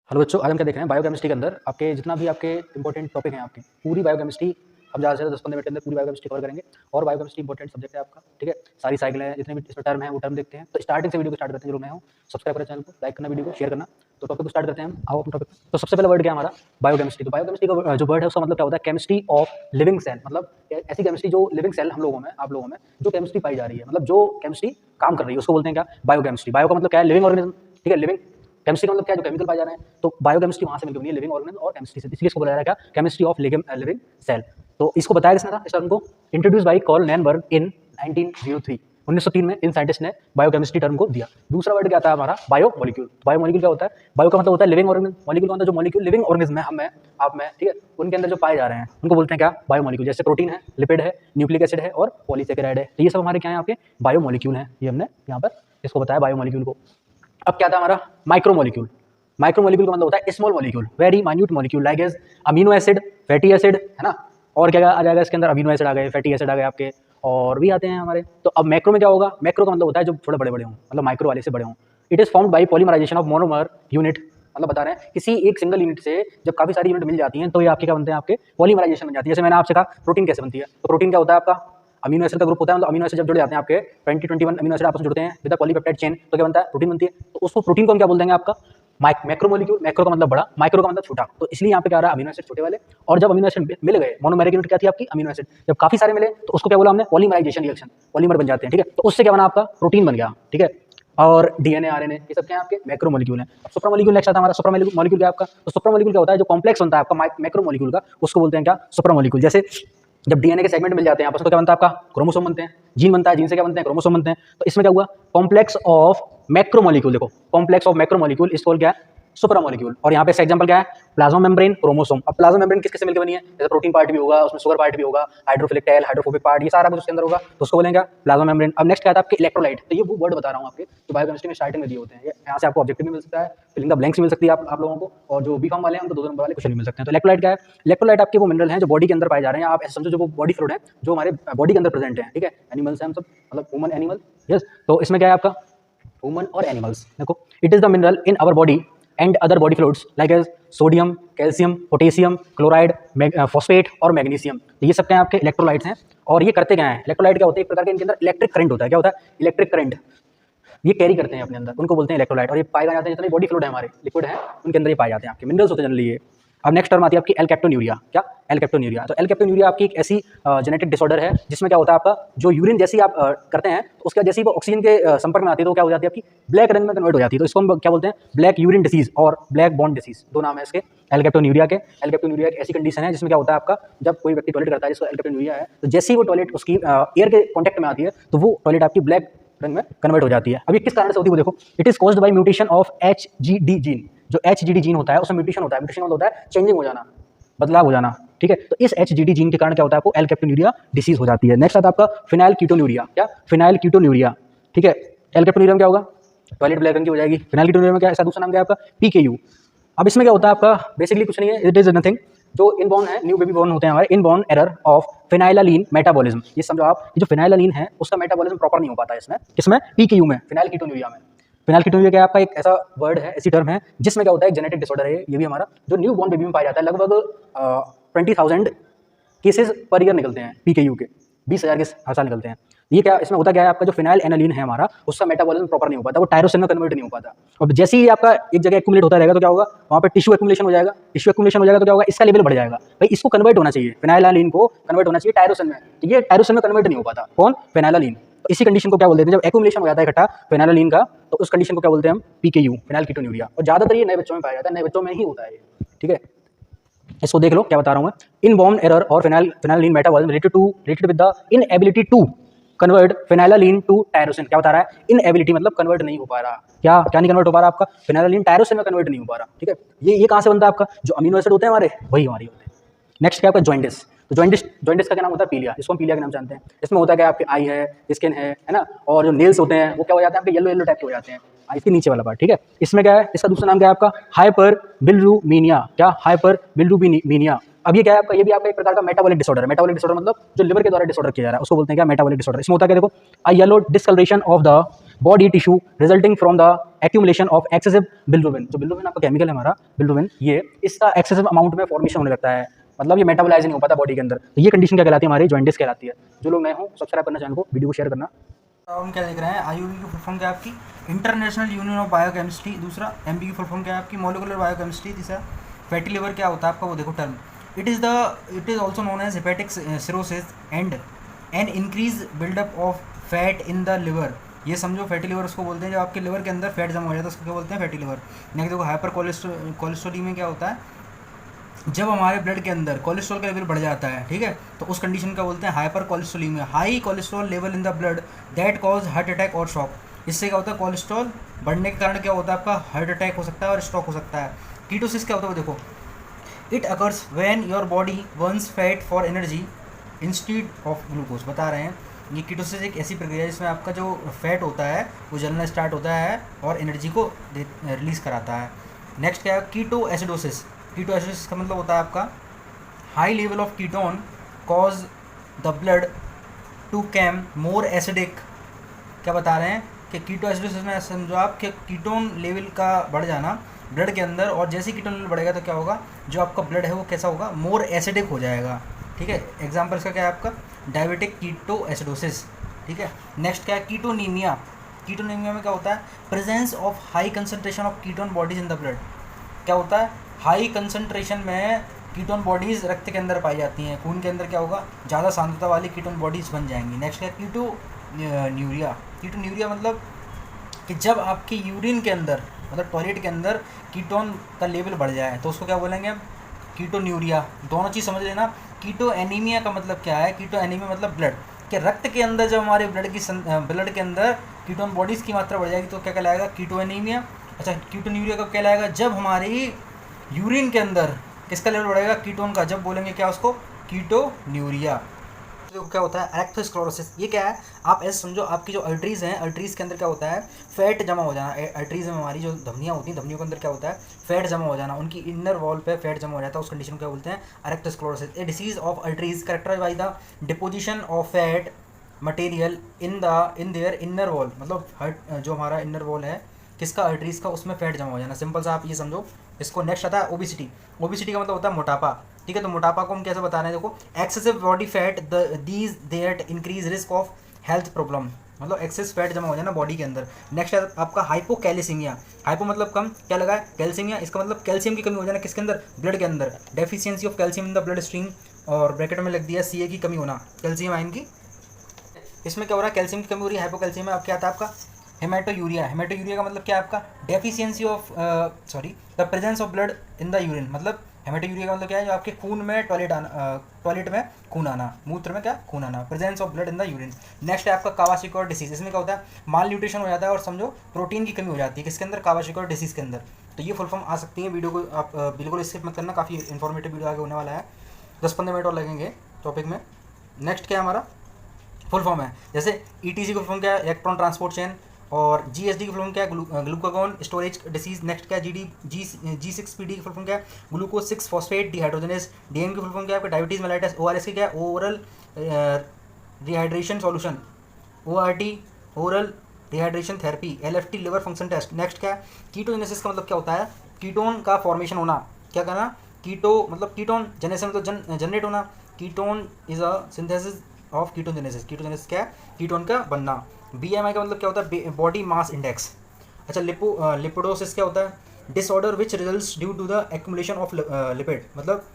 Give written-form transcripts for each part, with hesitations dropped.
Hello बच्चों, आज हम क्या देख रहे हैं बायोकेमिस्ट्री के अंदर आपके जितना भी आपके इंपॉर्टेंट टॉपिक हैं आपके पूरी बायोकेमिस्ट्री हम ज़्यादा से ज़्यादा 10-15 मिनट के अंदर पूरी बायोकेमिस्ट्री कवर करेंगे। और बायोकेमिस्ट्री इंपॉर्टेंट सब्जेक्ट है आपका, ठीक है। सारी साइकिल है, जितने भी इसमें टर्म है वो टर्म देखते हैं। तो स्टार्टिंग से वीडियो को स्टार्ट करते हैं। जो मैं हूँ, सब्सक्राइब करें चैनल को, लाइक करना, वीडियो को शेयर करना। तो टॉपिक को स्टार्ट करते हैं हम। आओ अपने टॉपिक। तो सबसे पहला वर्ड क्या है हमारा, बायोकेमिस्ट्री। तो बायोकेमिस्ट्री का जो वर्ड है उसका मतलब क्या होता है, केमिस्ट्री ऑफ लिविंग सेल। मतलब ऐसी केमिस्ट्री जो लिविंग सेल हम लोगों में, आप लोगों में जो केमिस्ट्री पाई जा रही है, मतलब जो केमिस्ट्री काम कर रही है, उसको बोलते हैं क्या, बायोकेमिस्ट्री। बायो का मतलब क्या है, लिविंग ऑर्गेनिज्म, ठीक है। लिविंग केमिस्ट्री का मतलब क्या है, जो केमिकल पाए जा रहे हैं। तो बायोकेमिस्ट्री वहां से मिलकर बनी है, लिविंग ऑर्गेनिज्म और केमिस्ट्री से, इसलिए इसको बोला जा रहा है क्या, केमिस्ट्री ऑफ लिविंग सेल। तो इसको बताया किसने था, इस टर्म को इंट्रोड्यूस बाय कार्ल नैनबर्ग इन 1903। 1903 में इन साइंटिस्ट ने बायोकेमिस्ट्री टर्म को दिया। दूसरा वर्ड क्या था हमारा, बायोमोलिक्यूल। बायोमोलिक्यूल क्या होता है, बायो का मतलब होता है लिविंग ऑर्गेनिज्म, मोलिक्यूल का मतलब जो मोलिक्यूल लिविंग ऑर्गेनिज्म है, हम में, आप में, ठीक है, उनके अंदर जो पाए जा रहे हैं उनको बोलते हैं क्या, बायोमोलिक्यूल। जैसे प्रोटीन है, लिपिड है, न्यूक्लिक एसिड है और पॉलीसेकेराइड है। तो ये सब हमारे क्या है, आपके बायोमोलिक्यूल हैं। ये हमने यहाँ पर इसको बताया बायोमोलिक्यूल को। अब क्या था हमारा, माइक्रोमोलिक्यूल। माइक्रोमोलिक्यूल का मतलब होता है small molecule, very minute molecule, like as amino acid, fatty acid, है ना। और क्या आ जाएगा इसके अंदर, अमीनो एसिड आ गए, फैटी एसिड आ गए आपके, और भी आते हैं हमारे। तो अब मैक्रो में क्या होगा, मैक्रो का मतलब होता है जो थोड़े बड़े बड़े हों, मतलब माइक्रो वाले से बड़े हों। It is formed by polymerisation of monomer unit. मतलब बता रहे हैं किसी एक सिंगल यूनिट से जब काफी सारी यूनिट मिल जाती हैं तो ये आपके क्या बनते हैं, आपके पॉलीमराइजेशन बन जाती है। जैसे मैंने आपसे कहा प्रोटीन कैसे बनती है, तो प्रोटीन क्या होता है आपका, अमीनो एसिड का ग्रुप होता है। मतलब अमीनो एसिड जब जुड़ जाते हैं आपके 20-21 अमीनो एसिड आपस में जुड़ते हैं विद पॉलीपेप्टाइड चेन, तो क्या बनता है, प्रोटीन बनती है। तो उसको प्रोटीन को हम क्या बोल देंगे, आपका मैक्रोमोलिक्यूल। मैक्रो का मतलब बड़ा, माइक्रो का मतलब छोटा। तो इसलिए यहाँ पे क्या आ रहा है, अमीनो एसिड छोटे वाले। और जब अमीनो एसिड मिल गए, मोनोमेरिक यूनिट क्या थी आपकी, अमीनो एसिड, जब काफी सारे मिले तो उसको क्या बोला हमने, पॉलीमराइजेशन रिएक्शन, पॉलीमर बन जाते हैं, ठीक है। तो उससे क्या बना, आपका प्रोटीन बन गया, ठीक है। और डीएनए, आरएनए, ये सब क्या है, आपके मैक्रोमोलिक्यूल हैं। अब सुप्रामोलिक्यूल नेक्स्ट आता है हमारा। सुप्रामोलिक्यूल क्या है आपका, तो सुप्रामोलिक्यूल क्या होता है, जो कॉम्प्लेक्स बनता है आपका मैक्रोमोलिक्यूल का, उसको बोलते हैं क्या, सुप्रामोलिक्यूल। जैसे जब डीएनए के सेगमेंट मिल जाते हैं आपस में, तो क्या बनता है आपका, क्रोमोसोम बनते हैं। जीन बनता है, जीन से क्या बनते हैं, क्रोमोसोम बनते हैं। तो इसमें क्या हुआ, कॉम्प्लेक्स ऑफ मैक्रोमोलिक्यूल। देखो complex of macromolecule is called क्या है, सुपरामोलिक्यूल। और यहाँ पे इसका एग्जांपल क्या है, प्लाज्मा मेम्ब्रेन, क्रोमोसोम। अब प्लाज्मा मेम्ब्रेन किसके से मिलकर बनी है, जैसे प्रोटीन पार्ट भी होगा, उसमें शुगर पार्ट भी होगा, हाइड्रोफिलिक टेल, हाइड्रोफोबिक पार्ट, ये सारा कुछ उसके अंदर होगा, तो उसको बोलेंगे प्लाज्मा मेम्ब्रेन। अब नेक्स्ट क्या था आपके, इलेक्ट्रोलाइट। तो ये वो वर्ड बता रहा हूँ आपके, जो बायोकेमिस्ट्री में स्टार्टिंग में दिए होते हैं। यहाँ से आपको ऑब्जेक्टिव भी मिल सकता है, फिलिंग द ब्लैंक्स मिल सकती है आप लोगों को, और जो बी फार्म वाले हैं उनको 2 नंबर वाले क्वेश्चन भी मिल सकते हैं। तो इलेक्ट्रोलाइट क्या है, इलेक्ट्रोलाइट आपके वो मिनरल हैं जो बॉडी के अंदर पाए जा रहे हैं। आप ऐसे समझो जो वो बॉडी फ्लूइड है जो हमारे बॉडी के अंदर प्रेजेंट है, ठीक है। एनिमल्स हैं हम सब, मतलब ह्यूमन एनिमल, यस। तो इसमें क्या है आपका, ह्यूमन और एनिमल्स। देखो, it is the mineral in our body and other body fluids like as sodium, calcium, potassium, chloride, phosphate और मैग्नीशियम। तो ये सब क्या है, आपके इलेक्ट्रोलाइट्स हैं। और ये करते क्या है, इलेक्ट्रोलाइट क्या होते हैं, एक प्रकार के इनके अंदर इलेक्ट्रिक करंट होता है। क्या होता है, इलेक्ट्रिक करंट, ये कैरी करते हैं अपने अंदर, उनको बोलते हैं इलेक्ट्रोलाइट। और ये पाए जाते हैं जितने बॉडी फ्लूइड है हमारे, लिक्विड है, उनके अंदर ये पाए जाते हैं, आपके मिनरल्स होते हैं जनरली ये। अब नेक्स्ट टर्म आती है आपकी एल्केप्टोन्यूरिया। क्या, एल्केप्टोन्यूरिया। तो एल्केप्टोन्यूरिया आपकी एक ऐसी जेनेटिक डिसऑर्डर है जिसमें क्या होता है, आपका जो यूरिन जैसी आप करते हैं तो उसका जैसे ही वो ऑक्सीजन के संपर्क में आती है तो क्या हो जाती है, आपकी ब्लैक रंग में कन्वर्ट हो जाती है। तो इसको हम क्या बोलते हैं, ब्लैक यूरिन डिसीज और ब्लैक बॉन डिसीज, दो नाम है इसके एल्केप्टोन्यूरिया के। एल्केप्टोन्यूरिया एक ऐसी कंडीशन है जिसमें क्या होता है आपका, जब कोई व्यक्ति टॉयलेट करता है जिसको एल्केप्टोन्यूरिया है, तो जैसे ही वो टॉयलेट उसकी एयर के कॉन्टैक्ट में आती है तो वो टॉयलेट आपकी ब्लैक रंग में कन्वर्ट हो जाती है। अब ये किस कारण से होती है वो देखो, it is caused by mutation of HGD gene. जो HGD जीन होता है उसमें म्यूटेशन होता है। म्यूटेशन मतलब होता है चेंजिंग हो जाना, बदलाव हो जाना, ठीक है। तो इस HGD जीन के कारण क्या होता है, आपको एल्केप्टोन्यूरिया डिसीज हो जाती है। नेक्स्ट आता है आपका फिनाइल कीटोन्यूरिया। क्या, फिनाइल कीटोन्यूरिया, ठीक है। एल्केप्टोन्यूरिया में क्या होगा, टॉयलेट ब्लैक रंग की हो जाएगी। फिनाइल कीटोन्यूरिया में क्या, इसका दूसरा नाम क्या है आपका, PKU। अब इसमें क्या होता है आपका, बेसिकली कुछ नहीं है, इट इज नथिंग, जो इनबॉर्न है, न्यू बेबी बॉर्न होते हैं हमारे, इनबॉर्न एरर ऑफ फिनाइलालीन मेटाबॉलिज्म। ये समझो आप, ये जो फिनाइलालीन है उसका मेटाबॉलिज्म प्रॉपर नहीं हो पाता है इसमें, किसमें, PKU में, फिनाइल कीटोन्यूरिया में। फिनाइल कीटोन्यूरिया क्या है आपका, एक ऐसा वर्ड है, ऐसी टर्म है जिसमें क्या होता है, एक जेनेटिक डिसऑर्डर है ये भी हमारा, जो न्यू बॉर्न बेबी में पाया जाता है। लगभग 20,000 केसेस पर ईयर निकलते हैं PKU के, 20,000 के हर साल निकलते हैं। ये क्या, इसमें होता क्या है, आपका जो फिनाइल एनालिन है हमारा, उसका मेटाबॉलिज्म प्रॉपर नहीं हो पाता, वो टायरोसिन में कन्वर्ट नहीं हो पाता। और जैसे ही आपका एक जगह एक्यूमुलेट होता रहेगा तो क्या होगा, वहाँ पे टिश्यू एक्यूमुलेशन हो जाएगा। टिश्यू एक्यूमुलेशन हो जाएगा तो क्या होगा, इसका लेवल बढ़ जाएगा। भाई इसको कन्वर्ट होना चाहिए, फिनाइलालीन को कन्वर्ट होना चाहिए टायरोसिन में, तो ये टायरोसिन में कन्वर्ट नहीं हो पाता। कौन, फिनाइलालीन। तो इसी कंडीशन को क्या बोलते हैं, जब एक्यूमुलेशन हो जाता है इकट्ठा फिनाइलालीन का, तो उस कंडीशन को क्या बोलते हैं हम, PKU, फिनाइल कीटोन्यूरिया। और ज्यादातर ये नए बच्चों में पाया जाता है, नए बच्चों में ही होता है ये, ठीक है। इसको देख लो क्या बता रहा हूँ मैं, इनबॉर्न एरर और phenylalanine metabolism related with the inability to convert phenylalanine to tyrosine. क्या बता रहा है, इनएबिलिटी मतलब कन्वर्ट नहीं हो पा रहा। क्या क्या नहीं कन्वर्ट हो पा रहा आपका, फिनाइलालीन टायरोसिन में कन्वर्ट नहीं हो पा रहा, ठीक है। ये कहाँ से बनता है आपका, जो अमीनो एसिड होते हैं हमारे, वही हमारे होते हैं। नेक्स्ट क्या आपका, जॉइंटिस। तो जॉइंटिस का क्या नाम होता है, पीलिया, इसको हम पीलिया के नाम जानते हैं। इसमें होता है क्या, आपके आई है, स्किन है ना, और जो नेल्स होते हैं वो क्या हो जाते हैं आपके, येलो येलो टाइप के हो जाते हैं, इसके नीचे वाला पार्ट, ठीक है। इसमें क्या है, इसका दूसरा नाम क्या है आपका, हाइपर बिल्रूबिनिया। क्या, हाइपर बिल्रूबिनिया। अब ये क्या है आपका, ये भी आपका एक प्रकार का मेटाबॉलिक डिसऑर्डर है। मेटाबॉलिक डिसऑर्डर मतलब जो लिवर के द्वारा डिसऑर्डर किया जा रहा है उसको बोलते हैं क्या, मेटाबॉलिक डिसऑर्डर। इसमें होता है क्या, देखो, a yellow discolouration of the body tissue resulting from the accumulation of excessive bilirubin. जो बिल्रुबिन आपका केमिकल है हमारा बिल्रुबिन, ये इसका एक्सेसिव अमाउंट में फॉर्मेशन होने लगता है, मतलब ये मेटाबोलाइज नहीं हो पाता बॉडी के अंदर। तो ये कंडीशन क्या कहलाती है हमारी? जॉइंटिस कहलाती है। जो लोग नए हो सब्सक्राइब करना चैनल को, वीडियो को शेयर करना। हम क्या देख रहे हैं, आईयूबी की फुल फॉर्म क्या है आपकी? International union of biochemistry. दूसरा एमबी की फुल फॉर्म क्या है आपकी? Molecular biochemistry. तीसरा फैटी लिवर क्या होता है आपका? वो देखो term, it is also known as hepatic cirrhosis and an increase buildup of fat in the liver. ये समझो फैटी लिवर उसको बोलते हैं जब आपके लिवर के अंदर फैट जमा हो जाता है, उसको क्या बोलते हैं? Fatty liver. नेक्स्ट देखो हाइपर कोलेस्ट्रोलीमिया क्या होता है? जब हमारे ब्लड के अंदर कोलेस्ट्रॉल का लेवल बढ़ जाता है, ठीक है, तो उस कंडीशन का बोलते हैं hyper cholesterolemia, high cholesterol level in the blood that cause heart attack और शॉक। इससे क्या होता है? कोलेस्ट्रॉल बढ़ने के कारण क्या होता है आपका? हार्ट अटैक हो सकता है और स्ट्रोक हो सकता है। कीटोसिस क्या होता है वो देखो, it occurs when your body Burns fat for energy instead of glucose. बता रहे हैं ये कीटोसिस एक ऐसी प्रक्रिया है जिसमें आपका जो फैट होता है वो जलना स्टार्ट होता है और एनर्जी को रिलीज़ कराता है। नेक्स्ट क्या है? Keto acidosis. कीटो एसिडोसिस का मतलब होता है आपका high level of ketone cause the blood to come more acidic. क्या बता रहे हैं कि कीटो एसिडोसिस में समझो आप कि कीटोन लेवल का बढ़ जाना ब्लड के अंदर, और जैसे ही कीटोन लेवल बढ़ेगा तो क्या होगा? जो आपका ब्लड है वो कैसा होगा? मोर एसिडिक हो जाएगा। ठीक है, एग्जाम्पल इसका क्या है आपका? Diabetic ketoacidosis. ठीक है, नेक्स्ट क्या है? कीटोनीमिया। कीटोनीमिया में क्या होता है? Presence of high concentration of ketone bodies in the blood. क्या होता है? हाई कंसनट्रेशन में कीटोन बॉडीज़ रक्त के अंदर पाई जाती हैं, खून के अंदर क्या होगा? ज़्यादा सांद्रता वाली कीटोन बॉडीज़ बन जाएंगी। नेक्स्ट है कीटो न्यूरिया। कीटो न्यूरिया मतलब कि जब आपके यूरिन के अंदर, मतलब टॉयलेट के अंदर कीटोन का लेवल बढ़ जाए तो उसको क्या बोलेंगे हम? कीटो न्यूरिया। दोनों चीज़ समझ लेना। कीटो एनीमिया का मतलब क्या है? कीटो एनीमिया मतलब ब्लड कि रक्त के अंदर जब हमारे ब्लड के अंदर कीटोन बॉडीज़ की मात्रा बढ़ जाएगी तो क्या कहलाएगा? कीटो एनीमिया। अच्छा, कीटो न्यूरिया कब कहलाएगा? जब हमारी यूरिन के अंदर किसका लेवल बढ़ेगा? कीटोन का। जब बोलेंगे क्या उसको? कीटो न्यूरिया। तो क्या होता है? एरेथ्रोस्क्लेरोसिस। ये क्या है? आप ऐसे समझो, आपकी जो अर्टरीज हैं, अर्टरीज के अंदर क्या होता है? फैट जमा हो जाना। अर्टरीज में हमारी जो धमनियाँ होती हैं, धमनियों के अंदर क्या होता है? फैट जमा हो जाना। उनकी इनर वॉल पे फैट जमा हो जाता है, उस कंडीशन को क्या बोलते हैं? Atherosclerosis. A disease of arteries characterised by the deposition of fat material in their inner wall. मतलब हर्ट जो हमारा इनर वॉल है किसका? अर्टरीज का, उसमें फैट जमा हो जाना। सिंपल सा आप ये समझो इसको। नेक्स्ट आता है ओबिसिटी। ओबिसिटी का मतलब होता है मोटापा। ठीक है, तो मोटापा को हम कैसे बता रहे हैं? देखो, excessive body fat these that increase risk of health problem, मतलब एक्सेस फैट जमा हो जाना बॉडी के अंदर। नेक्स्ट है आपका हाइपोकैल्सीमिया। हाइपो मतलब कम, क्या लगा है? कैल्सीमिया। इसका मतलब कैल्शियम की कमी हो जाना किसके अंदर? ब्लड के अंदर। Deficiency of calcium in the blood stream, और ब्रैकेट में लिख दिया Ca की कमी होना, कैल्शियम आयन की। इसमें क्या हो रहा है? कैल्शियम की कमी हो रही है, हाइपोकैल्शियम में। अब क्या आता है आपका? हेमाटोयूरिया। हेमाटोयूरिया का मतलब क्या है आपका? Deficiency of the presence of blood in the urine. मतलब हेमाटोयूरिया का मतलब क्या है? जो आपके खून में टॉयलेट में खून आना, मूत्र में क्या? खून आना, presence of blood in the urine. Next है आपका कावासाकी डिसीज। इसमें क्या होता है? माल न्यूट्रिशन हो जाता है और समझो प्रोटीन की कमी हो जाती है किसके अंदर? कावासाकी डिसीज के अंदर। तो ये फुल फॉर्म आ सकती है। वीडियो को आप बिल्कुल स्किप मत करना, काफ़ी इन्फॉर्मेटिव वीडियो आगे होने वाला है। 10-15 मिनट और लगेंगे टॉपिक में। नेक्स्ट क्या हमारा फुल फॉर्म है? जैसे ETC की फुल फॉर्म क्या है? Electron transport chain. और GSD की फुल फॉर्म क्या है? Glucagon storage disease. नेक्स्ट क्या है? G6PD की फुल फॉर्म क्या है? Glucose 6 phosphate dehydrogenase. DM की फुल फॉर्म क्या है? Diabetes mellitus. ORS की क्या है? Oral rehydration solution. ORT oral rehydration therapy. LFT liver function test. Next क्या है? कीटोजेनेसिस का मतलब क्या होता है? कीटोन का फॉर्मेशन होना। क्या करना? कीटो मतलब कीटोन, जेनेसिस मतलब जनरेट होना। Ketone is a synthesis of कीटोजेनेसिस। कीटोजेनेसिस क्या है? कीटोन का बनना। BMI का मतलब क्या होता है? Body mass index. अच्छा, लिपिडोसिस क्या होता है? Disorder which results due to the accumulation of lipid. मतलब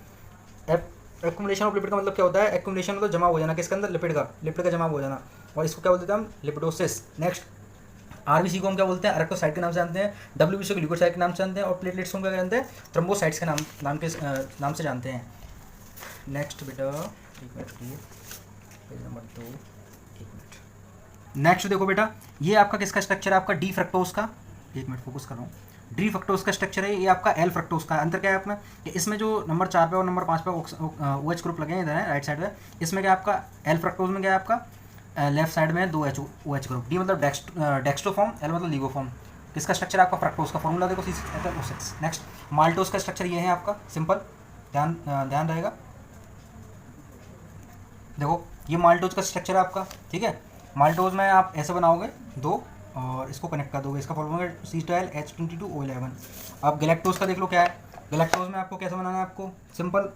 एक्यूमुलेशन ऑफ लिपिड का मतलब क्या होता है? एक्यूमुलेशन मतलब जमा हो जाना किसके अंदर? लिपिड का जमा हो जाना, और इसको क्या बोलते हैं हम? लिपिडोसिस। नेक्स्ट RBC को हम क्या बोलते हैं? एरिथ्रोसाइट के नाम से जानते हैं। WBC को ग्लूकोसाइट के नाम से जानते हैं। और प्लेटलेट्स को क्या जानते हैं? थ्रोम्बोसाइट्स के नाम से जानते हैं। नेक्स्ट बेटा, एक मिनट रुकिए, पेज नंबर 2, एक मिनट। नेक्स्ट देखो बेटा, ये आपका किसका स्ट्रक्चर है? आपका डी फ्रक्टोज का। एक मिनट फोकस कर रहा हूँ। डी फ्रक्टोज का स्ट्रक्चर है, ये आपका एल फ्रक्टोज का। अंतर क्या है आपका? कि इसमें जो नंबर 4 पे और नंबर 5 पे OH ग्रुप लगे हैं इधर है राइट साइड में, इसमें क्या आपका? एल फ्रक्टोज में क्या है आपका? लेफ्ट साइड में 2 OH ग्रुप। डी मतलब डेक्स्ट्रोफॉर्म, एल मतलब लिगोफॉर्म। इसका स्ट्रक्चर आपका फ्रक्टोज का फॉर्मूला देखो C6H6। नेक्स्ट माल्टोज का स्ट्रक्चर ये है आपका, सिंपल, ध्यान रहेगा। देखो ये माल्टोज का स्ट्रक्चर है आपका, ठीक है। माल्टोज में आप ऐसे बनाओगे 2 और इसको कनेक्ट कर दोगे। इसका फॉर्मूला है C12H22O11। अब गैलेक्टोज का देख लो क्या है। गैलेक्टोज में आपको कैसे बनाना है, आपको सिंपल,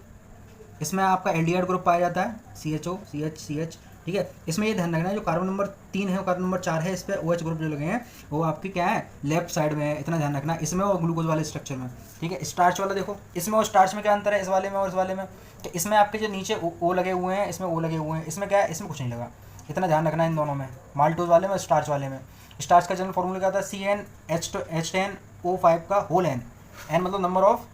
इसमें आपका एल्डिहाइड ग्रुप पाया जाता है CHO CH, ठीक है। इसमें ये ध्यान रखना है जो कार्बन नंबर 3 है और कार्बन नंबर 4 है, इस पर OH ग्रुप जो लगे हैं वो आपकी क्या है, लेफ्ट साइड में है, इतना ध्यान रखना है इसमें और ग्लूकोज वाले स्ट्रक्चर में, ठीक है। स्टार्च वाला देखो, इसमें और स्टार्च में क्या अंतर है, इस वाले में और इस वाले में, तो इसमें आपके जो नीचे O लगे हुए हैं, इसमें O लगे हुए हैं, इसमें क्या है, इसमें कुछ नहीं लगा, इतना ध्यान रखना है इन दोनों में, माल्टोज वाले में और स्टार्च वाले में। स्टार्च का जनरल फॉर्मूला क्या था, CnH10O5 का होल n मतलब नंबर ऑफ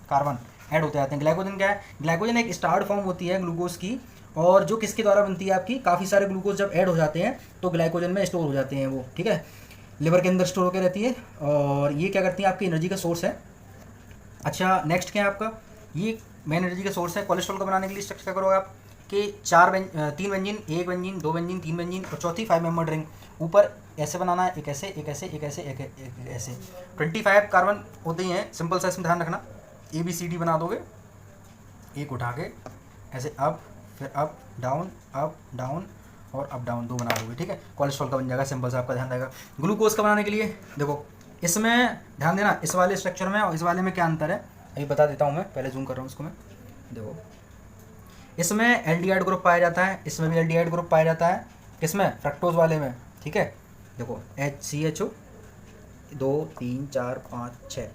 कार्बन ऐड होते जाते हैं। ग्लाइकोजन क्या है, ग्लाइकोजन एक स्टार्ड फॉर्म होती है ग्लूकोज की, और जो किसके द्वारा बनती है आपकी, काफ़ी सारे ग्लूकोज जब ऐड हो जाते हैं तो ग्लाइकोजन में स्टोर हो जाते हैं वो, ठीक है, लिवर के अंदर स्टोर होकर रहती है, और ये क्या करती है, आपकी एनर्जी का सोर्स है। अच्छा नेक्स्ट क्या है आपका, ये मेन एनर्जी का सोर्स है। कोलेस्ट्रॉल को बनाने के लिए स्ट्रक्चर क्या करोगे आप कि 3 बेंजीन, 1 बेंजीन, 2 बेंजीन, 3 बेंजीन और चौथी 5 मेंबर रिंग, ऊपर ऐसे बनाना है, एक ऐसे, एक ऐसे, एक ऐसे, एक ऐसे, 25 कार्बन होते ही हैं, सिंपल सा, इसमें ध्यान रखना। ABCD बना दोगे, एक उठा के ऐसे अप, फिर अप डाउन और अप डाउन, 2 बना दोगे, ठीक है। कोलेस्ट्रॉल का बन जाएगा, सिंपल सा आपका ध्यान रहेगा। ग्लूकोज का बनाने के लिए देखो, इसमें ध्यान देना, इस वाले स्ट्रक्चर में और इस वाले में क्या अंतर है अभी बता देता हूँ मैं, पहले जूम कर रहा हूँ इसको मैं। देखो इसमें एल्डिहाइड ग्रुप पाया जाता है, इसमें भी एल्डिहाइड ग्रुप पाया जाता है, किसमें, फ्रक्टोज वाले में, ठीक है। देखो CHO 2 3 4 5 6,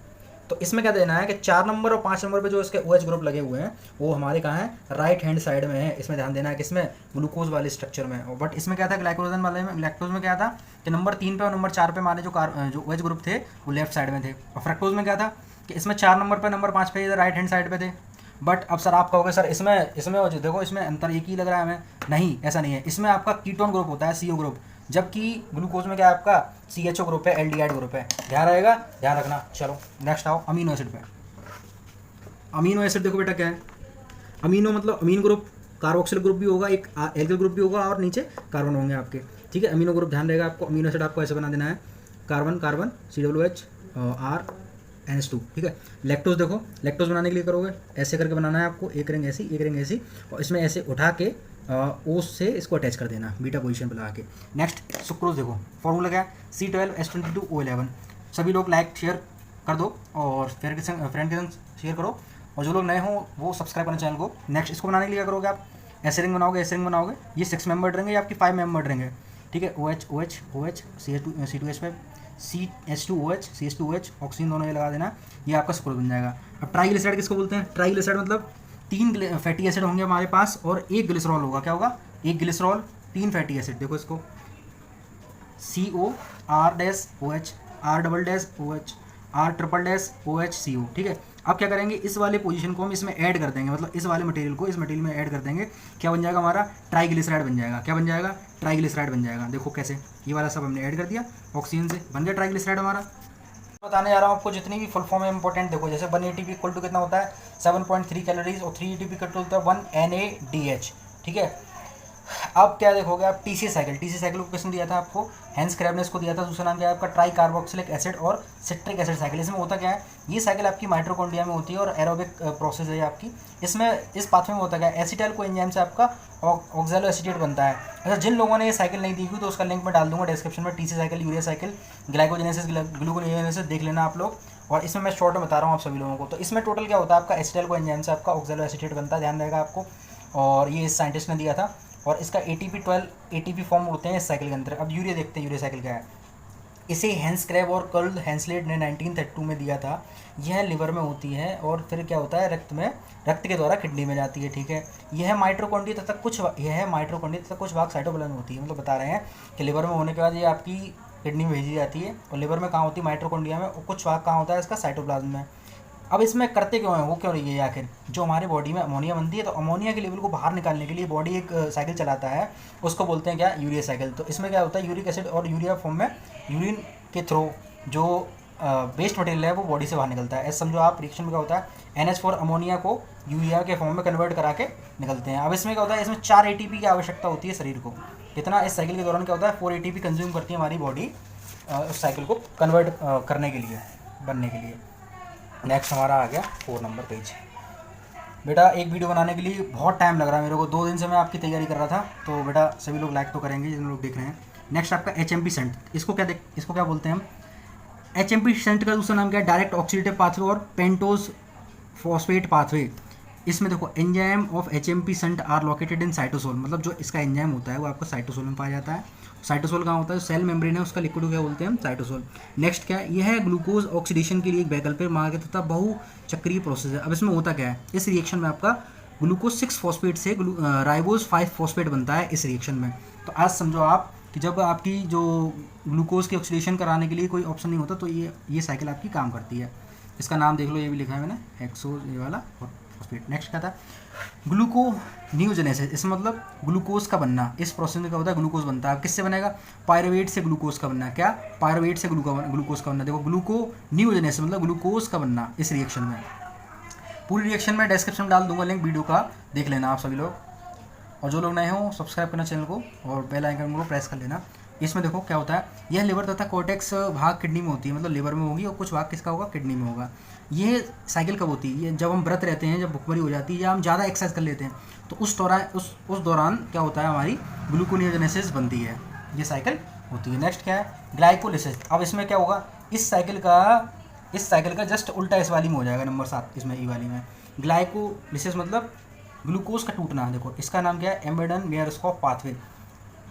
तो इसमें क्या देना है कि 4 नंबर और 5 नंबर पे जो इसके OH ग्रुप लगे हुए हैं वो हमारे कहाँ हैं, राइट हैंड साइड में है, इसमें ध्यान देना है, किसमें, ग्लूकोज वाले स्ट्रक्चर में। बट इसमें क्या था, ग्लाइकोजन वाले में, लैक्टोज में क्या था कि नंबर 3 पे और नंबर 4 पे हमारे जो OH ग्रुप थे वो लेफ्ट साइड में थे, और फ्रक्टोज में क्या था कि इसमें 4 नंबर पे, नंबर 5 पे इधर राइट हैंड साइड पे थे। बट अब सर आप कहोगे सर इसमें और देखो इसमें अंतर एक ही लग रहा है हमें, नहीं ऐसा नहीं है, इसमें आपका कीटोन ग्रुप होता है CO ग्रुप, जबकि ग्लूकोज में क्या है आपका CHO ग्रुप है, एल्डिहाइड ग्रुप है, ध्यान रहेगा, ध्यान रखना। चलो नेक्स्ट आओ अमीनो एसिड पे। अमीनो एसिड देखो बेटा क्या है, अमीनो मतलब अमीन ग्रुप, कार्बोक्सिल ग्रुप भी होगा, एक एल्किल ग्रुप भी होगा, और नीचे कार्बन होंगे आपके, ठीक है। अमीनो ग्रुप ध्यान रहेगा आपको, अमीनो एसिड आपको ऐसे बना देना है, carbon carbon COOH R NH2, ठीक है। लैक्टोज देखो, लैक्टोज बनाने के लिए करोगे ऐसे करके बनाना है आपको, एक रिंग ऐसी, एक रिंग ऐसी, और इसमें ऐसे उठा के O से इसको अटैच कर देना बीटा पोजीशन पर लगा के। नेक्स्ट सुक्रोज देखो, फॉर्मूला क्या है, C12H22O11। सभी लोग लाइक शेयर कर दो और फ्रेंड के संग शेयर करो, और जो लोग नए हों वो सब्सक्राइब करना चैनल को। नेक्स्ट इसको बनाने के लिए क्या करोगे आप, ऐसे रिंग बनाओगे, ऐसे रिंग बनाओगे, ये 6 मेंबर रिंग है, ये आपकी 5 मेंबर रिंग है, ठीक है। OH C2H5 CH2OH CH2OH oxygen दोनों ये लगा देना, ये आपका सुक्रोज बन जाएगा। अब ट्राइग्लिसराइड किसको बोलते हैं, ट्राइग्लिसराइड मतलब 3 फैटी एसिड होंगे हमारे पास और 1 ग्लिसरॉल होगा, क्या होगा, 1 ग्लिसरॉल 3 फैटी एसिड। देखो इसको COR-OH R-OH R-OH CO, ठीक है। अब क्या करेंगे, इस वाले पोजीशन को हम इसमें ऐड कर देंगे, मतलब इस वाले मटेरियल को इस मटेरियल में ऐड कर देंगे, क्या बन जाएगा हमारा, ट्राइग्लिसराइड बन जाएगा। क्या बन जाएगा, ट्राइग्लिसराइड बन जाएगा। देखो कैसे, ये वाला सब हमने ऐड कर दिया, ऑक्सीजन से बन गया ट्राइग्लिसराइड हमारा। बताने जा रहा हूँ आपको जितनी भी फुल फॉर्म है इंपॉर्टेंट। देखो जैसे 1 ATP इक्वल टू कितना होता है, 7.3 कैलोरीज, और 3 ATP इक्वल टू होता है 1 NADH, ठीक है। अब क्या देखोगे आप, TC साइकिल को किसने दिया था आपको, हैंस क्रेबनेस को दिया था। दूसरा नाम क्या है आपका, ट्राई कार्बोक्सिलिक एसिड और सिट्रिक एसिड साइकिल। इसमें होता क्या है, ये साइकिल आपकी माइटोकॉन्ड्रिया में होती है और एरोबिक प्रोसेस है आपकी। इसमें इस पाथवे में होता क्या है, एसिटाइल को एंजाइम से आपका ऑक्सैलो एसीटेट बनता है। अच्छा, जिन लोगों ने ये साइकिल नहीं देखी तो उसका लिंक मैं डाल दूंगा डिस्क्रिप्शन में, TC cycle, urea cycle, glycogenesis, gluconeogenesis देख लेना आप लोग। और इसमें मैं शॉर्ट में बता रहा हूँ आप सभी लोगों को। तो इसमें टोटल क्या होता है आपका, एसिटाइल को एंजाइम से आपका ऑक्सैलो एसीटेट बनता है, ध्यान रहेगा आपको। और ये इस साइंटिस्ट ने दिया था, और इसका ATP12 ATP फॉर्म होते हैं इस साइकिल के अंदर। अब यूरिया देखते हैं, यूरिया साइकिल क्या है। इसे हैंस क्रेब और कर्ल हैंसलेट ने 1932 में दिया था। यह लिवर में होती है और फिर क्या होता है, रक्त के द्वारा किडनी में जाती है, ठीक है। यह माइटोकॉन्ड्रिया तथा कुछ भाग साइटोप्लाज्म में होती है। मतलब बता रहे हैं कि लिवर में होने के बाद ये आपकी किडनी में भेजी जाती है, और लिवर में कहाँ होती है, माइटोकॉन्ड्रिया में, और कुछ भाग कहाँ होता है इसका, साइटोप्लाज्म में। अब इसमें करते क्यों हैं, वो क्यों रही है आखिर, जो हमारे बॉडी में अमोनिया बनती है, तो अमोनिया के लेवल को बाहर निकालने के लिए बॉडी एक साइकिल चलाता है, उसको बोलते हैं क्या, यूरिया साइकिल। तो इसमें क्या होता है, यूरिक एसिड और यूरिया फॉर्म में यूरिन के थ्रू जो वेस्ट मटेरियल है वो बॉडी से बाहर निकलता है। ऐसा समझो आप, रिएक्शन में क्या होता है, NH4 अमोनिया को यूरिया के फॉर्म में कन्वर्ट करा के निकलते हैं। अब इसमें क्या होता है, इसमें 4 ATP की आवश्यकता होती है शरीर को। कितना, इस साइकिल के दौरान क्या होता है, 4 ATP कंज्यूम करती है हमारी बॉडी उस साइकिल को कन्वर्ट करने के लिए, बनने के लिए। नेक्स्ट हमारा आ गया 4 नंबर पेज। बेटा एक वीडियो बनाने के लिए बहुत टाइम लग रहा है मेरे को, 2 दिन से मैं आपकी तैयारी कर रहा था। तो बेटा सभी लोग लाइक तो करेंगे जिन लोग देख रहे हैं, नेक्स्ट आपका HMP सेंट, इसको क्या बोलते हैं हम, HMP सेंट का दूसरा नाम क्या है, डायरेक्ट ऑक्सीडेटिव पाथवे और पेंटोज फॉस्फेट पाथवे। इसमें देखो enzyme of HMP shunt are located in cytosol, मतलब जो इसका एंजाइम होता है वो आपका साइटोसोल में पाया जाता है। साइटोसोल कहाँ होता है, सेल मेम्ब्रेन है उसका लिक्विड क्या बोलते हैं हम, साइटोसोल। नेक्स्ट क्या है, यह है ग्लूकोज ऑक्सीडेशन के लिए एक वैकल्पिक मार्ग तथा बहुचक्रीय प्रोसेस है। अब इसमें होता क्या है, इस रिएक्शन में आपका ग्लूकोज 6 फॉस्फेट से राइबोज 5 फॉस्फेट बनता है इस रिएक्शन में। तो आज समझो आप कि जब आपकी जो ग्लूकोज की ऑक्सीडेशन कराने के लिए कोई ऑप्शन नहीं होता तो ये साइकिल आपकी काम करती है। इसका नाम देख लो, ये भी लिखा है मैंने, हेक्सो ये वाला फॉस्फेट। नेक्स्ट क्या था, ग्लूकोनियोजेनेसिस, इसमें मतलब ग्लूकोज का बनना। इस प्रोसेस में क्या होता है, ग्लूकोज बनता है। किससे बनेगा, पायरुवेट से ग्लूकोज का बनना। क्या, पायरुवेट से ग्लूकोज का बनना। देखो ग्लूकोनियोजेनेसिस मतलब ग्लूकोज का बनना इस रिएक्शन में। पूरी रिएक्शन में डिस्क्रिप्शन में डाल दूंगा लिंक, वीडियो का देख लेना आप सभी लोग। और जो लोग नए हो सब्सक्राइब करना चैनल को और बेल आइकन को प्रेस कर लेना। इसमें देखो क्या होता है, यह लिवर तथा कोर्टेक्स भाग किडनी में होती है, मतलब लिवर में होगी, और कुछ भाग किसका होगा, किडनी में होगा। ये साइकिल कब होती है, ये जब हम व्रत रहते हैं, जब भूखमरी हो जाती है या हम ज़्यादा एक्सरसाइज कर लेते हैं, तो उस दौरान क्या होता है, हमारी ग्लूकोनियोजेनेसिस बनती है, ये साइकिल होती है। नेक्स्ट क्या है, ग्लाइकोलिसिस। अब इसमें क्या होगा, इस साइकिल का जस्ट उल्टा इस वाली में हो जाएगा, नंबर 7 इसमें, ई वाली में। ग्लाइकोलिसिस मतलब ग्लूकोज का टूटना। देखो इसका नाम क्या है, एम्बेडन मेयरस्कॉप पाथवे।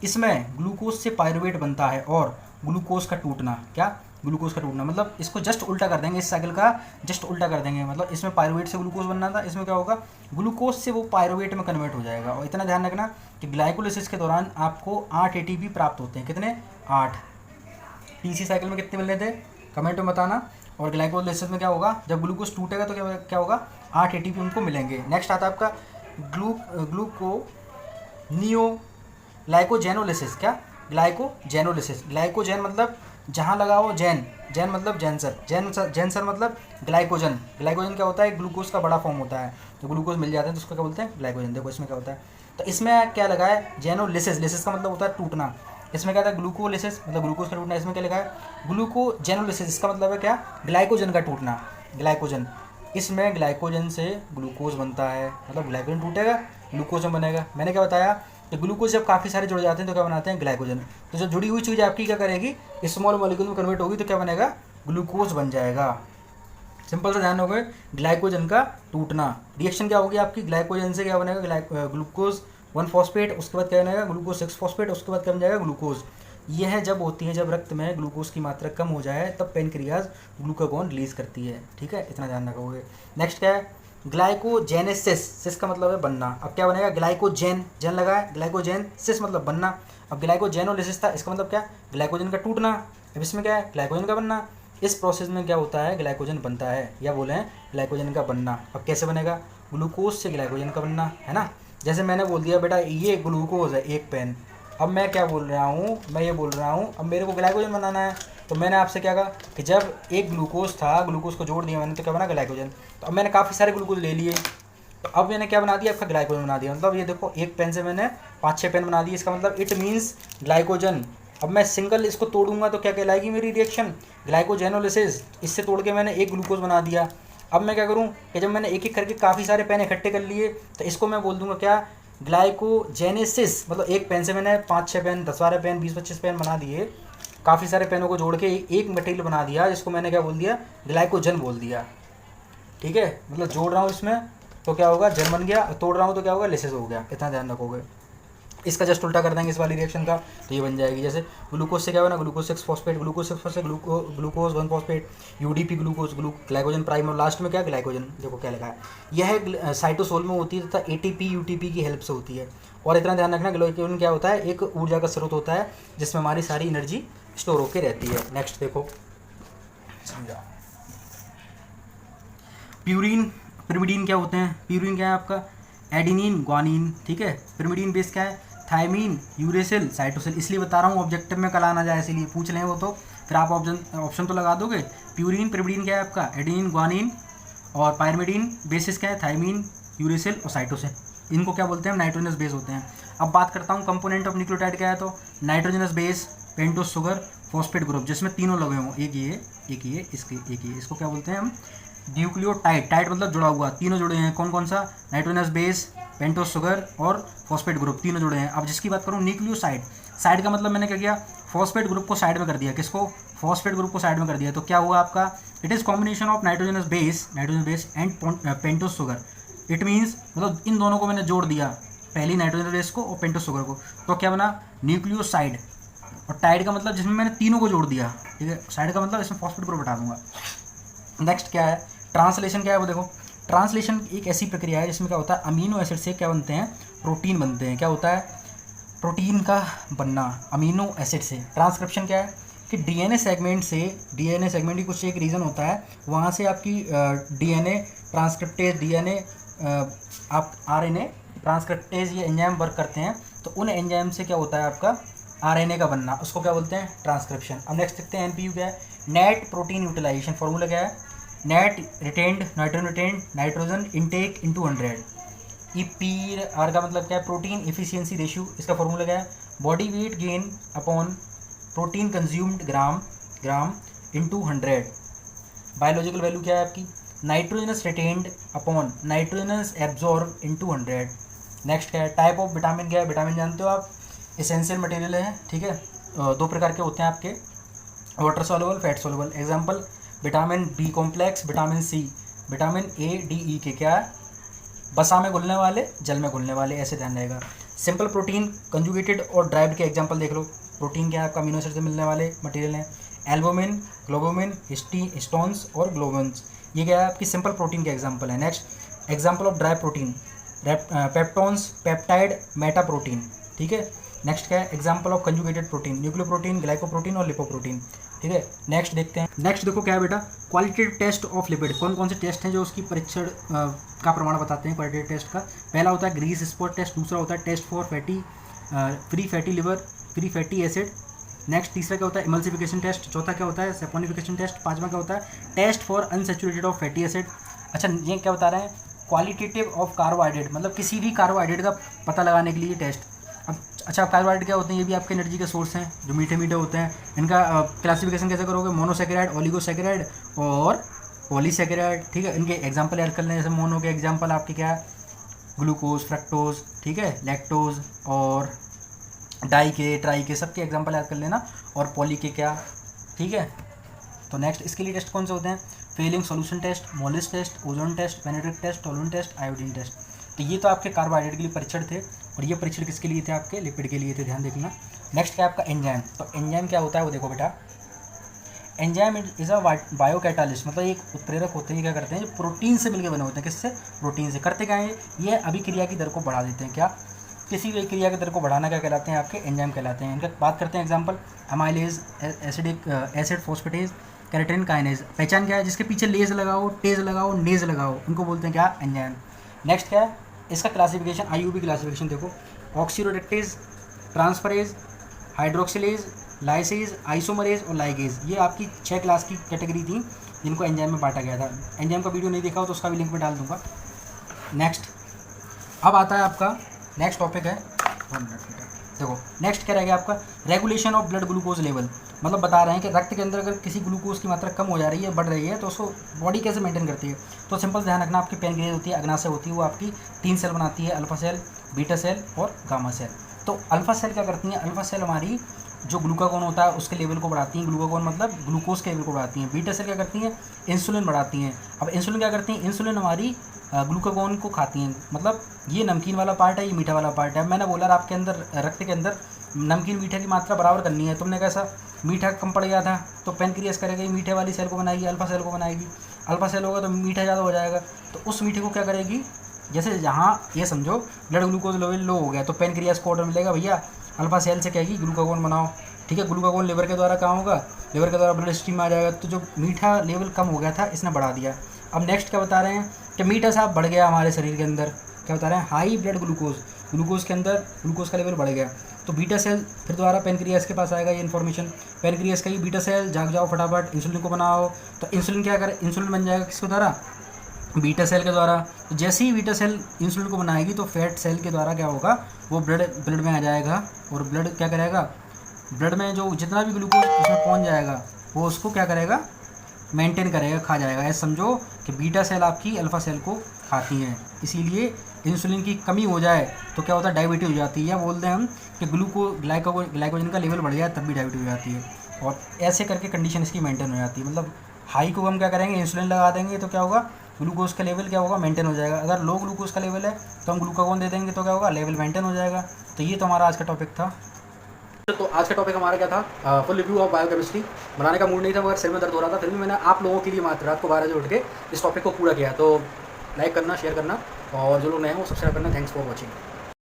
इसमें ग्लूकोज से पायरुवेट बनता है और ग्लूकोज का टूटना, क्या, ग्लूकोज का टूटना मतलब इसको जस्ट उल्टा कर देंगे, इस साइकिल का जस्ट उल्टा कर देंगे। मतलब इसमें पायरुवेट से ग्लूकोज बनना था, इसमें क्या होगा, ग्लूकोज से वो पायरुवेट में कन्वर्ट हो जाएगा। और इतना ध्यान रखना कि ग्लाइकोलिसिस के दौरान आपको 8 ATP प्राप्त होते हैं। कितने, 8। TC साइकिल में कितने मिलने थे, कमेंट में बताना। और ग्लाइकोलिसिस में क्या होगा, जब ग्लूकोज टूटेगा तो क्या होगा, 8 ATP उनको मिलेंगे। नेक्स्ट आता है आपका ग्लाइकोजेनोलिसिस। क्या, ग्लाइकोजेनोलिसिस। ग्लाइकोजेन मतलब जहाँ लगा हो जैन मतलब जेनसर मतलब ग्लाइकोजन। ग्लाइकोजन क्या होता है, ग्लूकोज का बड़ा फॉर्म होता है। जो ग्लूकोज मिल जाता है तो उसको क्या बोलते हैं, ग्लाइकोजन। देखो इसमें क्या होता है, तो इसमें क्या लगा है, जेनोलिसिस। लिसिस का मतलब होता है टूटना। इसमें क्या था, ग्लूकोलिसिस मतलब ग्लूकोज का टूटना। इसमें क्या लिखा है, ग्लूकोजेनोलिसिस, इसका मतलब है क्या, ग्लाइकोजन का टूटना, ग्लाइकोजन। इसमें ग्लाइकोजन से ग्लूकोज बनता है, मतलब ग्लाइकोजन टूटेगा ग्लूकोज में बनेगा। मैंने क्या बताया कि ग्लूकोज जब काफ़ी सारे जुड़ जाते हैं तो क्या बनाते हैं, ग्लाइकोजन। तो जो जुड़ी हुई चीज़ आपकी क्या करेगी, स्मॉल मॉलिक्यूल में कन्वर्ट होगी तो क्या बनेगा, ग्लूकोज बन जाएगा। सिंपल सा ध्यान होगा, ग्लाइकोजन का टूटना। रिएक्शन क्या होगी आपकी, ग्लाइकोजन से क्या बनेगा, ग्लूकोज 1 फॉस्फेट, उसके बाद क्या बनेगा, ग्लूकोज 6 फॉस्फेट, उसके बाद क्या बन जाएगा, ग्लूकोज। यह जब होती है, जब रक्त में ग्लूकोज की मात्रा कम हो जाए तब पेनक्रियाज ग्लूकागॉन रिलीज करती है। ठीक है, इतना ध्यान रखोगे। नेक्स्ट क्या है, ग्लाइकोजेनेसिस। सिस का मतलब है बनना। अब क्या बनेगा, ग्लाइकोजेन, जेन लगा है, ग्लाइकोजेन सिस मतलब बनना। अब ग्लाइकोजेनोलिसिस था, इसका मतलब क्या, ग्लाइकोजन का टूटना। अब इसमें क्या है, ग्लाइकोजन का बनना। इस प्रोसेस में क्या होता है, ग्लाइकोजन बनता है, या बोले हैं ग्लाइकोजन का बनना। अब कैसे बनेगा, ग्लूकोज से ग्लाइकोजन का बनना, है ना। जैसे मैंने बोल दिया बेटा ये ग्लूकोज है 1 पेन, अब मैं क्या बोल रहा हूँ, मैं ये बोल रहा हूँ अब मेरे को ग्लाइकोजन बनाना है। तो मैंने आपसे क्या कहा कि जब एक ग्लूकोज था, ग्लूकोज को जोड़ दिया मैंने तो क्या बना, ग्लाइकोजन। तो अब मैंने काफ़ी सारे ग्लूकोज ले लिए, तो अब मैंने क्या बना दिया, आपका ग्लाइकोजन बना दिया। मतलब ये देखो 1 पेन से मैंने 5-6 पेन बना दिए, इसका मतलब इट मीन्स ग्लाइकोजन। अब मैं सिंगल इसको तोड़ूंगा तो क्या कहलाएगी मेरी रिएक्शन, ग्लाइकोजेनोलिसिस। इससे तोड़ के मैंने एक ग्लूकोज बना दिया। अब मैं क्या करूँ कि जब मैंने एक एक करके काफ़ी सारे पेन इकट्ठे कर लिए तो इसको मैं बोल दूंगा क्या, ग्लाइकोजेनेसिस। मतलब 1 पेन से मैंने 5-6 पेन, 10-12 पेन, 20-25 पेन बना दिए, काफ़ी सारे पेनों को जोड़ के एक मटेरियल बना दिया, जिसको मैंने क्या बोल दिया, ग्लाइकोजन बोल दिया। ठीक है, मतलब जोड़ रहा हूँ इसमें तो क्या होगा, जन बन गया, तोड़ रहा हूँ तो क्या होगा, लिसिस हो गया। इतना ध्यान रखोगे। इसका जस्ट उल्टा कर देंगे इस वाली रिएक्शन का तो ये बन जाएगी। जैसे ग्लूकोज से क्या बना, ग्लूकोज 6 फॉस्फेट, ग्लूकोज 6 से glucose 1 phosphate, UDP glucose, glycogen prime, और लास्ट में क्या, ग्लाइकोजन। देखो क्या लिखा है, यह साइटोसोल में होती है तथा एटीपी यूटीपी की हेल्प से होती है। और इतना ध्यान रखना, ग्लाइकोजन क्या होता है, एक ऊर्जा का स्रोत होता है जिसमें हमारी सारी एनर्जी स्टोर होकर रहती है। नेक्स्ट देखो, समझा। प्यूरिन पिरिमिडीन क्या होते हैं, प्यूरिन क्या है आपका, एडिनिन ग्वानिन। ठीक है, पिरिमिडीन बेस क्या है, थायमीन यूरेसिल साइटोसिल। इसलिए बता रहा हूँ ऑब्जेक्टिव में कल आना जाए, इसलिए पूछ लें वो तो फिर आप ऑप्शन तो लगा दोगे। प्यूरिन पिरिमिडीन क्या है आपका, एडिनिन ग्वानिन, और पायरिमिडीन बेसिस क्या है, थायमीन यूरेसिल और साइटोसिल। इनको क्या बोलते हैं, नाइट्रोजनस बेस होते हैं। अब बात करता हूँ कंपोनेंट ऑफ न्यूक्लियोटाइड क्या है, तो nitrogenous base, pentose sugar, phosphate group, जिसमें तीनों लगे हों, एक ये इसको क्या बोलते हैं हम, न्यूक्लियोटाइड। टाइड मतलब जुड़ा हुआ, तीनों जुड़े हैं। कौन कौन सा, नाइट्रोजनस बेस, पेंटोस शुगर और फॉस्फेट ग्रुप तीनों जुड़े हैं। अब जिसकी बात करूँ न्यूक्लियोसाइड, साइड का मतलब मैंने क्या किया, फॉस्फेट ग्रुप को साइड में कर दिया। किसको? फॉस्फेट ग्रुप को साइड में कर दिया। तो क्या हुआ आपका, it is combination of nitrogenous base and pentose sugar. It means मतलब इन दोनों को मैंने जोड़ दिया, पहली नाइट्रोजन बेस को और पेंटोस शुगर को, तो क्या बना न्यूक्लियोसाइड। और टाइड का मतलब जिसमें मैंने तीनों को जोड़ दिया, ठीक है। साइड का मतलब इसमें फॉस्फेट ग्रुप हटा दूंगा। नेक्स्ट क्या है, ट्रांसलेशन क्या है वो देखो। ट्रांसलेशन एक ऐसी प्रक्रिया है जिसमें क्या होता है, अमीनो एसिड से क्या बनते हैं, प्रोटीन बनते हैं। क्या होता है, प्रोटीन का बनना अमीनो एसिड से। ट्रांसक्रिप्शन क्या है कि डीएनए सेगमेंट से, डीएनए सेगमेंट की कुछ एक रीजन होता है, वहाँ से आपकी डीएनए ट्रांसक्रिप्टेज, डीएनए आप आरएनए ट्रांसक्रिप्टेज ये एंजाइम वर्क करते हैं। तो उन एंजाइम से क्या होता है आपका आरएनए का बनना, उसको क्या बोलते हैं, ट्रांसक्रिप्शन। अब नेक्स्ट देखते हैं एनपीयू क्या है, नेट प्रोटीन यूटिलाइजेशन। फॉर्मूला क्या है, net retained nitrogen intake into 100। EPR का मतलब क्या है, प्रोटीन इफिशियंसी रेशियो। इसका फॉर्मूला क्या है, body weight gain upon protein consumed gram into 100। Biological value क्या है आपकी, nitrogenous retained upon nitrogenous absorb into 100। Next क्या है, टाइप ऑफ विटामिन क्या है, विटामिन जानते हो आप, एसेंशियल मटेरियल है, ठीक है। दो प्रकार के होते हैं आपके, water soluble, fat soluble. Example vitamin B complex, vitamin C, vitamin A D E K क्या है, बसा में घुलने वाले, जल में घुलने वाले, ऐसे ध्यान रहेगा। सिंपल प्रोटीन, कंजुगेटेड और ड्राइव्ड के एग्जांपल देख लो। प्रोटीन क्या है आपका, अमीनो एसिड से मिलने वाले मटेरियल हैं। एल्बुमिन, ग्लोबुमिन, हिस्टोन्स और ग्लोबुन्स, ये क्या है आपकी सिंपल प्रोटीन के एग्जांपल है। Next example of dry protein, peptones, peptide, Meta protein, ठीक है। नेक्स्ट क्या है, example of conjugated protein, nucleoprotein, glycoprotein और लिपोप्रोटीन, ठीक है। नेक्स्ट देखते हैं, नेक्स्ट देखो क्या है बेटा, क्वालिटेटिव टेस्ट ऑफ लिपिड। कौन कौन से टेस्ट हैं जो उसकी परीक्षण का प्रमाण बताते हैं क्वालिटेटिव टेस्ट का। पहला होता है ग्रीस स्पॉट टेस्ट, दूसरा होता है test for free fatty liver, free fatty acid. Next तीसरा क्या होता है, इमल्सिफिकेशन टेस्ट। चौथा क्या होता है, सेपोनिफिकेशन टेस्ट। पांचवा क्या होता है, test for unsaturated of fatty acid. अच्छा, ये क्या बता रहे हैं, क्वालिटेटिव ऑफ कार्बोहाइड्रेट, मतलब किसी भी कार्बोहाइड्रेट का पता लगाने के लिए टेस्ट। अब अच्छा, कार्बोहाइड्रेट क्या होते हैं, ये भी आपके एनर्जी के सोर्स हैं जो मीठे मीठे होते हैं। इनका क्लासिफिकेशन कैसे करोगे, मोनोसेकेराइड, ओलिगोसेकेराइड और पॉलीसेकेराइड, ठीक है। इनके एग्जांपल ऐड कर लें, जैसे मोनो के एग्जांपल आपके क्या है, ग्लूकोज, फ्रक्टोज, ठीक है, लैक्टोज और डाई के, ट्राई के, सबके एग्जांपल याद कर लेना। और पॉली के क्या, ठीक है। तो नेक्स्ट इसके लिए टेस्ट कौन से होते हैं, Fehling solution test, Molisch test, ozone test, Benedict test, toluene test, iodine test. तो ये तो आपके कार्बोहाइड्रेट के लिए परीक्षण थे, और ये परीक्षण किसके लिए थे, आपके लिपिड के लिए थे, ध्यान देखना। नेक्स्ट क्या आपका एंजाइम। तो एंजाइम क्या होता है वो देखो बेटा, enzyme is a bio catalyst, मतलब एक उत्प्रेरक होते हैं, क्या करते हैं, जो प्रोटीन से मिलकर बने होते हैं। किससे, प्रोटीन से। करते क्या है, ये अभिक्रिया की दर को बढ़ा देते हैं। क्या, किसी भी क्रिया की दर को बढ़ाना क्या कहलाते हैं, आपके एंजाइम कहलाते हैं। इनका बात करते हैं example, amylase, acidic acid फोस्फेटेज, keratin kinase. पहचान क्या है, जिसके पीछे लेज लगाओ, टेज लगाओ, नेज लगाओ, उनको बोलते हैं क्या, एंजाइम। नेक्स्ट क्या है, इसका क्लासिफिकेशन, आईयूपी क्लासिफिकेशन देखो, ऑक्सीडोरेक्टेज, ट्रांसफरेज, हाइड्रोक्सिलेज, लाइसेज, आइसोमरेज और लाइगेज। ये आपकी 6 क्लास की कैटेगरी थी जिनको एंजाइम में बांटा गया था। एंजाइम का वीडियो नहीं देखा हो तो उसका भी लिंक में डाल दूंगा। नेक्स्ट अब आता है आपका नेक्स्ट टॉपिक है, 1 मिनट देखो, नेक्स्ट क्या रहेगा आपका, regulation of blood glucose level. मतलब बता रहे हैं कि रक्त के अंदर अगर किसी ग्लूकोज की मात्रा कम हो जा रही है, बढ़ रही है, तो उसको बॉडी कैसे मेंटेन करती है। तो सिंपल ध्यान रखना, आपकी पैनक्रियाज होती है, अग्नाशय होती है, वो आपकी 3 सेल बनाती है, अल्फा सेल, बीटा सेल और गामा सेल। तो अल्फा सेल क्या करती हैं, अल्फा सेल हमारी जो ग्लूकागोन होता है उसके लेवल को बढ़ाती हैं, ग्लूकागोन मतलब ग्लूकोज के लेवल को बढ़ाती हैं। बीटा सेल क्या करती हैं, इंसुलिन बढ़ाती हैं। अब इंसुलिन क्या करती हैं, इंसुलिन हमारी ग्लूकागोन को खाती हैं, मतलब ये नमकीन वाला पार्ट है, ये मीठा वाला पार्ट है। मैंने बोला आपके अंदर रक्त के अंदर नमकीन मीठे की मात्रा बराबर करनी है, तुमने कैसा मीठा कम पड़ गया था तो पेनक्रियास करेगी, मीठे वाली सेल को बनाएगी, अल्फा सेल को बनाएगी। अल्फा सेल होगा तो मीठा ज़्यादा हो जाएगा, तो उस मीठे को क्या करेगी, जैसे यहाँ ये समझो ब्लड ग्लूकोज लेवल लो हो गया तो पेनक्रियास को ऑर्डर मिलेगा, भैया अल्फा सेल से कहेगी ग्लूकागोन बनाओ, ठीक है। ग्लूकागोन लिवर के द्वारा कहाँ होगा, लिवर के द्वारा ब्लड स्ट्रीम में आ जाएगा। तो जो मीठा लेवल कम हो गया था इसने बढ़ा दिया। अब नेक्स्ट क्या बता रहे हैं कि मीठा साहब बढ़ गया हमारे शरीर के अंदर, क्या बता रहे हैं, हाई ब्लड ग्लूकोज, ग्लूकोज के अंदर ग्लूकोज का लेवल बढ़ गया, तो बीटा सेल फिर दोबारा पेनक्रियास के पास आएगा ये इन्फॉर्मेशन। पेनक्रियास का ही बीटा सेल, जाग जाओ फटाफट इंसुलिन को बनाओ। तो इंसुलिन क्या करे, इंसुलिन बन जाएगा किसके द्वारा, बीटा सेल के द्वारा। तो जैसे ही बीटा सेल इंसुलिन को बनाएगी तो फैट सेल के द्वारा क्या होगा, वो ब्लड में आ जाएगा, और ब्लड क्या करेगा, ब्लड में जो जितना भी ग्लूकोज उसमें पहुंच जाएगा वो उसको क्या करेगा, मेंटेन करेगा, खा जाएगा। ऐसा समझो कि बीटा सेल आपकी अल्फा सेल को खाती हैं, इसीलिए इंसुलिन की कमी हो जाए तो क्या होता है, डायबिटीज हो जाती है, या बोलते हैं हम कि ग्लाइकोजन का लेवल बढ़ जाए तब भी डायबिटीज हो जाती है। और ऐसे करके कंडीशन इसकी मेंटेन हो जाती है। मतलब हाई को हम क्या करेंगे, इंसुलिन लगा देंगे तो क्या होगा, ग्लूकोज का लेवल क्या होगा, मेंटेन हो जाएगा। अगर लो ग्लूकोज का लेवल है तो हम ग्लूकागोन दे देंगे तो क्या होगा, लेवल मेंटेन हो जाएगा। तो ये तो हमारा आज का टॉपिक था। तो आज का टॉपिक हमारा क्या था, फुल रिव्यू ऑफ बायोकेमिस्ट्री। बनाने का मूड नहीं था मगर सिर में दर्द हो रहा था, फिर भी मैंने आप लोगों के लिए मात्र रात को 12 बजे उठ के इस टॉपिक को पूरा किया। तो लाइक करना, शेयर करना, और जो लोग नए हैं वो सब्सक्राइब करना। Thanks for watching.